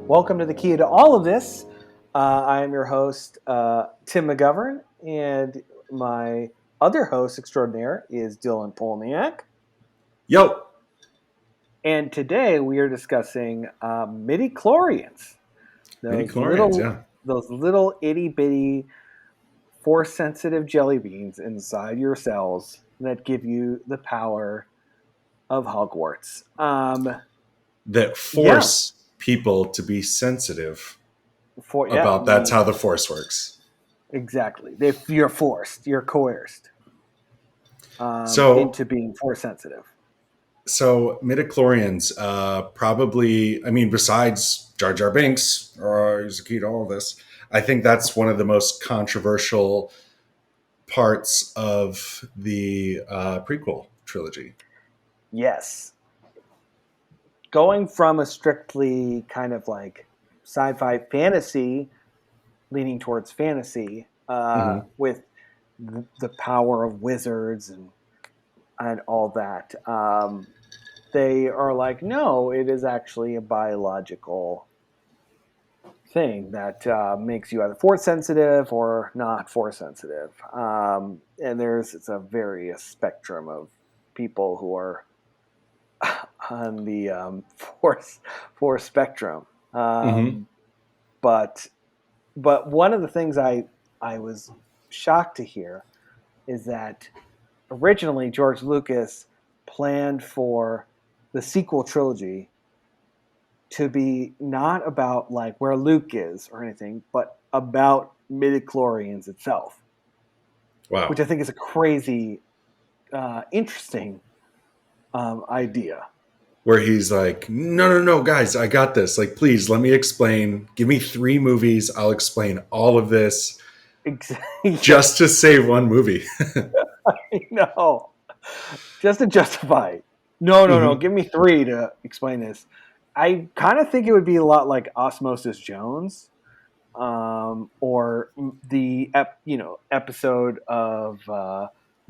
Welcome to the key to all of this. I am your host, Tim McGovern, and my other host extraordinaire is Dylan Polniak. Yo! And today we are discussing Midi-Chlorians. Midichlorians, Those little itty-bitty force-sensitive jelly beans inside your cells that give you the power of Hogwarts. that force people to be sensitive about that's how the force works. Exactly. You're forced. You're coerced into being force sensitive. So midichlorians, probably, besides Jar Jar Binks, he's the key to all of this, I think that's one of the most controversial parts of the prequel trilogy. Yes. Going from a strictly kind of like sci-fi fantasy leaning towards fantasy with the power of wizards and all that. They are like, no, it is actually a biological thing that makes you either force sensitive or not force sensitive. And it's a various spectrum of people who are on the force spectrum. But one of the things I was shocked to hear is that originally George Lucas planned for the sequel trilogy to be not about like where Luke is or anything, but about Midichlorians itself. Wow. Which I think is a crazy, interesting idea. Where he's like, no, guys, I got this. Like, please, let me explain. Give me 3 movies. I'll explain all of this. Exactly. Just to save one movie. No. Just to justify it. No. Give me 3 to explain this. I kind of think it would be a lot like Osmosis Jones, or the episode of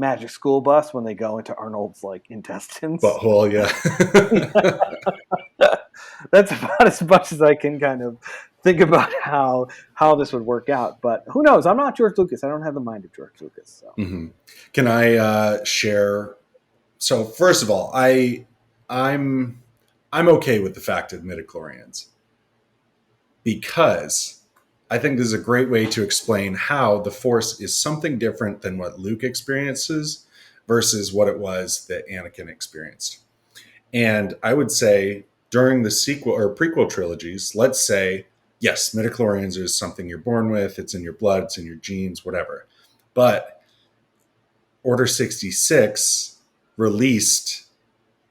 Magic School Bus when they go into Arnold's like intestines. Butthole, yeah. That's about as much as I can kind of think about how this would work out. But who knows? I'm not George Lucas. I don't have the mind of George Lucas. So. Can I share? So first of all, I'm okay with the fact of midichlorians because I think this is a great way to explain how the Force is something different than what Luke experiences versus what it was that Anakin experienced. And I would say during the sequel or prequel trilogies, let's say, yes, midichlorians is something you're born with. It's in your blood. It's in your genes, whatever. But Order 66 released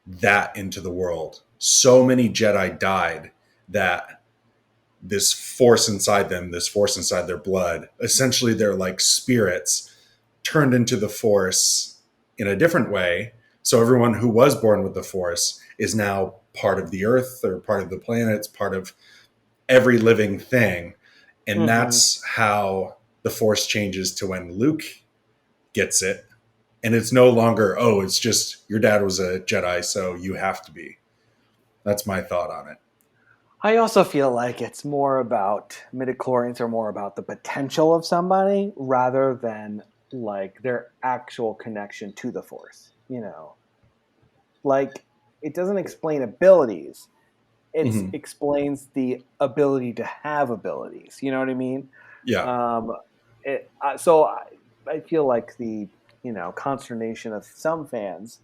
that into the world. So many Jedi died that this force inside them, this force inside their blood, essentially they're like spirits turned into the force in a different way. So everyone who was born with the force is now part of the earth or part of the planets, part of every living thing. And that's how the force changes to when Luke gets it. And it's no longer, it's just your dad was a Jedi, so you have to be. That's my thought on it. I also feel like it's more about midichlorians are more about the potential of somebody rather than like their actual connection to the Force. Like it doesn't explain abilities; it explains the ability to have abilities. You know what I mean? Yeah. So I feel like the consternation of some fans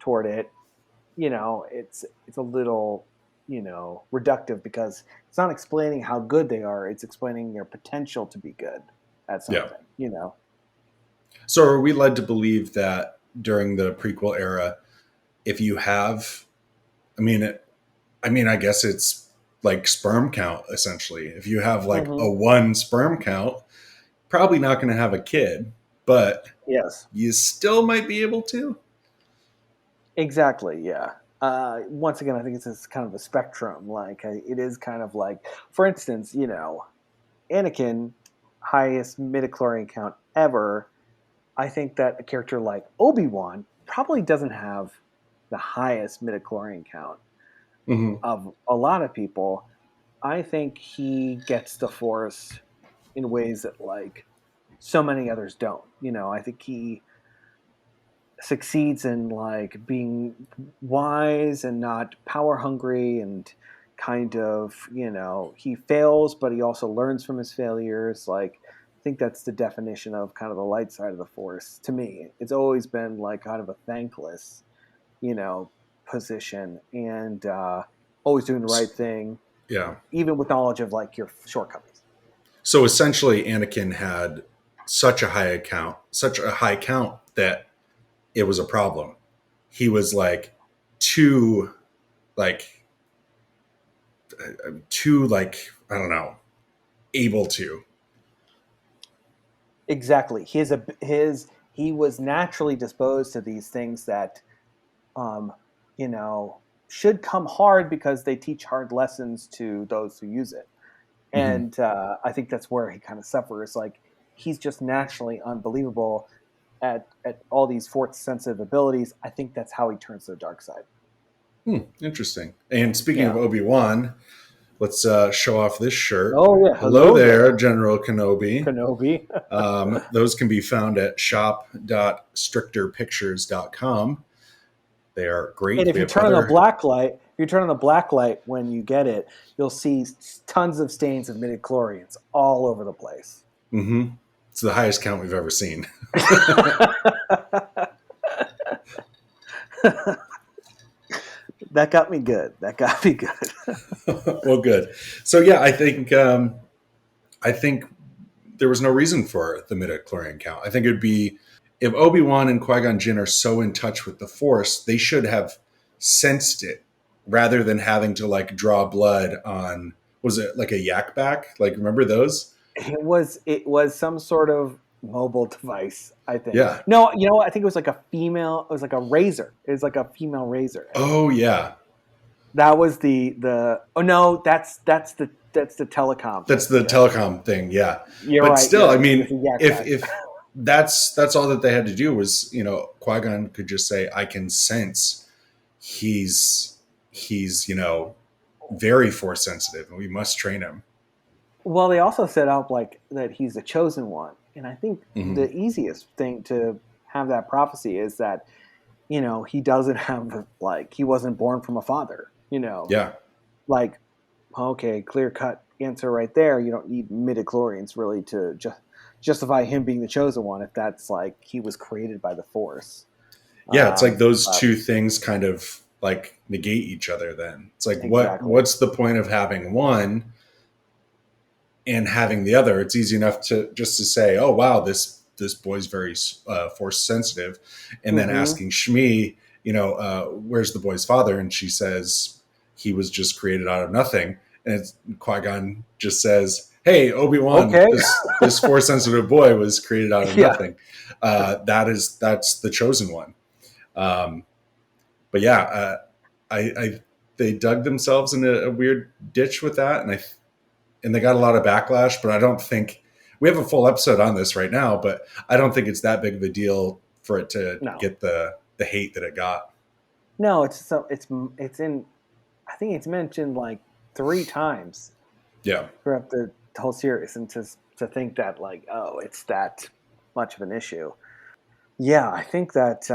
toward it, it's a little reductive because it's not explaining how good they are, it's explaining their potential to be good at something. So are we led to believe that during the prequel era, if you have I guess it's like sperm count essentially. If you have like a 1 sperm count, probably not going to have a kid, but yes, you still might be able to. Exactly. Yeah. Once again, I think it's kind of a spectrum. Like it is kind of like, for instance, Anakin, highest midichlorian count ever. I think that a character like Obi Wan probably doesn't have the highest midichlorian count of a lot of people. I think he gets the Force in ways that like so many others don't. I think he succeeds in like being wise and not power hungry, and kind of, he fails but he also learns from his failures. Like, I think that's the definition of kind of the light side of the Force to me. It's always been like kind of a thankless, you know position, and always doing the right thing, Yeah. even with knowledge of like your shortcomings. So essentially, Anakin had such a high count that it was a problem. He was like too, like, I don't know, able to. Exactly. He was naturally disposed to these things that, um, you know, should come hard because they teach hard lessons to those who use it. Mhm. And I think that's where he kind of suffers. Like, he's just naturally unbelievable at all these force sensitive abilities. I think that's how he turns to the dark side. Interesting. And speaking of Yeah. Obi-Wan, let's show off this shirt. Oh yeah. Hello Hello there, there, General Kenobi. Kenobi. Those can be found at shop.stricterpictures.com. They are And great. if We you have turn on the other. black light, if you turn on the black light when you get it, you'll see tons of stains of Midichlorians all over the place. Mm-hmm. It's the highest count we've ever seen. That got me good. That got me good. Well, good. So yeah, I think there was no reason for the midichlorian count. I think it'd be if Obi-Wan and Qui-Gon Jinn are so in touch with the Force, they should have sensed it rather than having to like draw blood on, was it like a yak back? Like, remember those? It was some sort of mobile device, I think. Yeah. No, I think it was like a female. It was like a razor. It was like a female razor. I think Oh yeah. that was the. Oh no, that's the telecom That's thing. the Yeah, telecom thing, yeah. you're But right. still, You're I right. It was mean, a yak if back. that's all that they had to do was, Qui-Gon could just say, I can sense he's very force sensitive and we must train him. Well, they also set up like that he's the chosen one, and I think Hmm. the easiest thing to have that prophecy is that he doesn't have like he wasn't born from a father. Yeah. Like, okay, clear cut answer right there. You don't need midichlorians really to justify him being the chosen one if that's like he was created by the Force. Yeah, it's like those But two things kind of like negate each other then. It's like exactly, what's the point of having one and having the other? It's easy enough to just to say, "Oh wow, this boy's very force sensitive," and then hmm asking Shmi, where's the boy's father, and she says he was just created out of nothing, and Qui Gon just says, "Hey, Obi Wan, okay, this force sensitive boy was created out of yeah. nothing. That's the chosen one." Um, but yeah, I they dug themselves in a weird ditch with that, and they got a lot of backlash. But I don't think we have a full episode on this right now. But I don't think it's that big of a deal for it to No, get the hate that it got. no, it's in. I think it's mentioned like three times Yeah. throughout the whole series, and to think that like, oh, it's that much of an issue. Yeah, I think that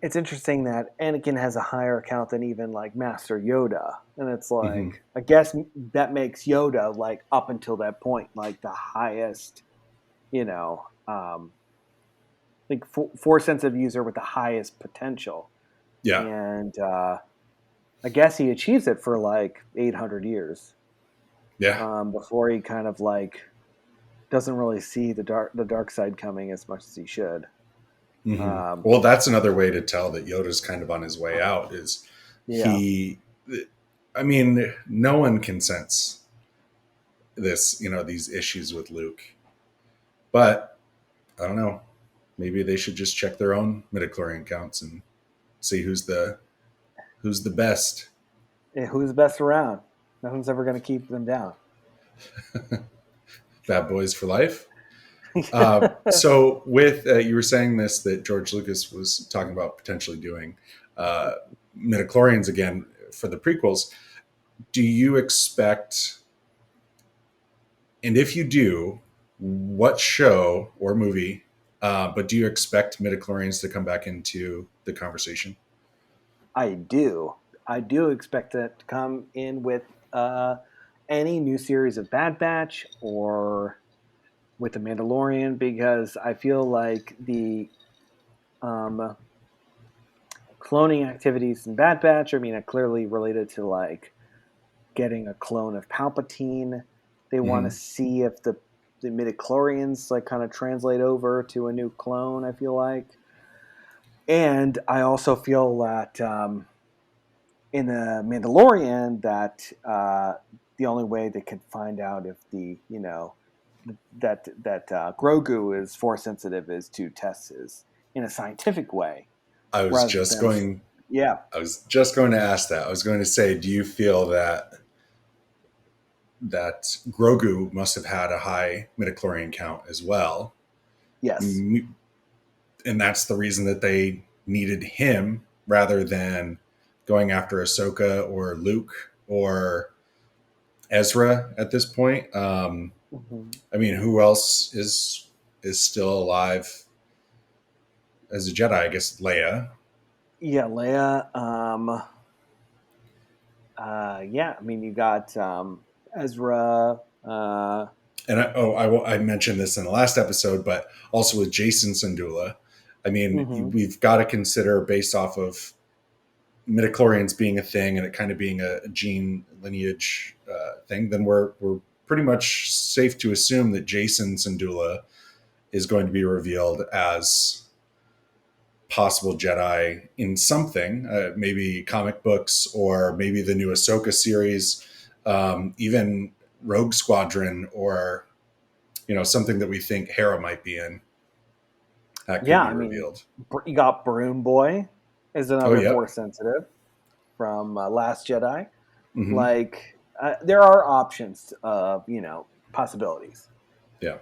it's interesting that Anakin has a higher account than even like Master Yoda, and it's Hmm. like, I guess that makes Yoda like up until that point like the highest, like force sensitive user with the highest potential, Yeah. and I guess he achieves it for like 800 years Yeah. before he kind of like doesn't really see the dark side coming as much as he should. Hmm. Um, Well, that's another way to tell that Yoda's kind of on his way out. Is yeah. he? I mean, no one can sense this. These issues with Luke, but I don't know. Maybe they should just check their own midichlorian counts and see who's the best. Yeah, who's the best around? Nothing's ever going to keep them down. Bad boys for life. So with you were saying this that George Lucas was talking about potentially doing uh, midichlorians again for the prequels. do you expect, and if you do, what show or movie, but do you expect midichlorians to come back into the conversation? I do. I do expect it to come in with any new series of Bad Batch or with the Mandalorian, because I feel like the um, cloning activities in Bad Batch, I mean, are clearly related to like getting a clone of Palpatine. They want to Mm-hmm. see if the Midichlorians like kind of translate over to a new clone. I feel like, and I also feel that in the Mandalorian that the only way they could find out if the that Grogu is force sensitive is to test his in a scientific way I was rather just than going. yeah. I was just going to ask that. I was going to say, do you feel that Grogu must have had a high midichlorian count as well, Yes. and that's the reason that they needed him rather than going after Ahsoka or Luke or Ezra at this point? Hmm. I mean, who else is still alive as a Jedi? I guess Leia. Yeah, Leia. Yeah, I mean, you got Ezra. And I mentioned this in the last episode, but also with Jason Sandula. I mean, Mhm. we've got to consider based off of midichlorians being a thing and it kind of being a gene lineage thing, then we're pretty much safe to assume that Jason Sandula is going to be revealed as possible Jedi in something, maybe comic books or maybe the new Ahsoka series, even Rogue Squadron, or something that we think Hera might be in that could Yeah, be I mean, revealed. you got Broom Boy is Oh, another yep. force sensitive from Last Jedi. Hmm. Like, there are options of possibilities. Yeah.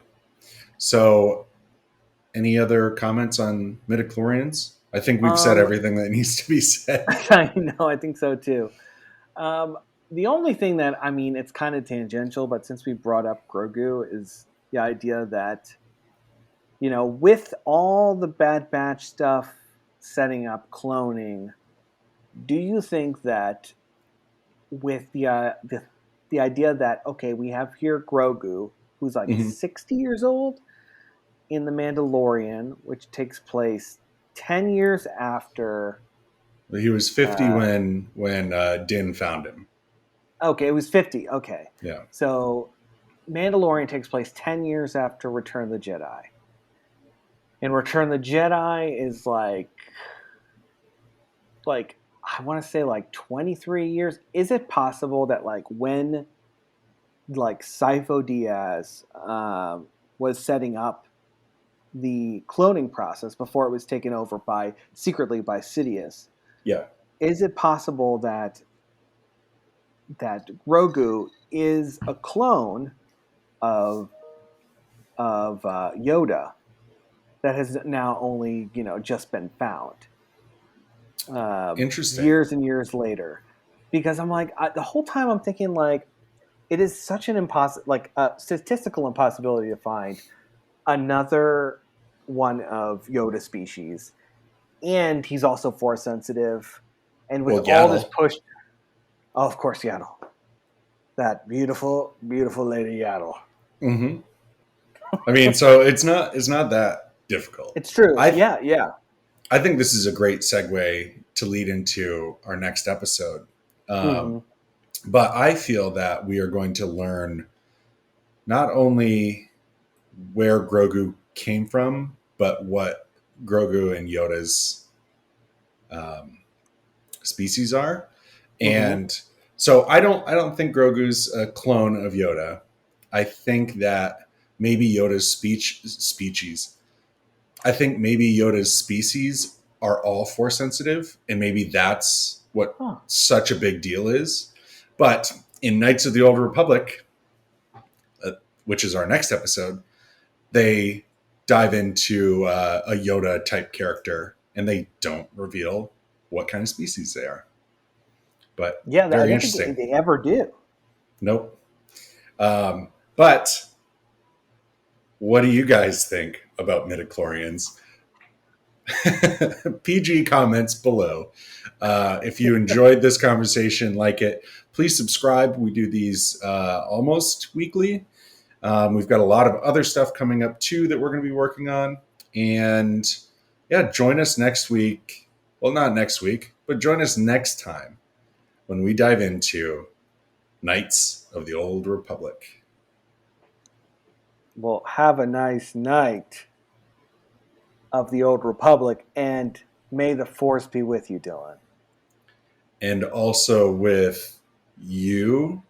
So, any other comments on midichlorians? I think we've said Um, everything that needs to be said. I know, I think so too. Um, the only thing that I mean, it's kind of tangential, but since we brought up Grogu, is the idea that with all the Bad Batch stuff setting up cloning, do you think that with the idea that okay, we have here Grogu, who's like Hmm. 60 years old in the Mandalorian, which takes place 10 years after. He was 50 Uh, when Din found him. okay, it was 50. Okay, Yeah. so Mandalorian takes place 10 years after Return of the Jedi, and Return of the Jedi is like I want to say like 23 years. Is it possible that like when like Sifo Dyas was setting up the cloning process before it was taken over by secretly by Sidious, Yeah. is it possible that Grogu is a clone of Yoda that has now only just been found Interesting. years and years later? Because I'm like the whole time I'm thinking like it is such an like a statistical impossibility to find another one of Yoda species, and he's also force sensitive. And with Well, all this Yaddle. push, oh, of course, Yaddle, that beautiful, beautiful lady Yaddle. Hmm. I mean, so it's not that difficult. It's true. I Yeah, yeah. I think this is a great segue to lead into our next episode. Um, Hmm. but I feel that we are going to learn not only where Grogu came from, but what Grogu and Yoda's um, species are. Hmm. And so I don't think Grogu's a clone of Yoda. I think that maybe Yoda's species. I think maybe Yoda's species are all force sensitive, and maybe that's what Huh. such a big deal is. But in Knights of the Old Republic, which is our next episode, they dive into a Yoda type character, and they don't reveal what kind of species they are. but Yeah, I very don't think interesting. they ever do. Nope. But what do you guys think about midichlorians? PG comments below. If you enjoyed this conversation, like it, please subscribe. We do these almost weekly. We've got a lot of other stuff coming up too that we're going to be working on. And yeah, join us next week. Well, not next week, but join us next time when we dive into Knights of the Old Republic. Well, have a nice night of the Old Republic, and may the Force be with you, Dylan. And also with you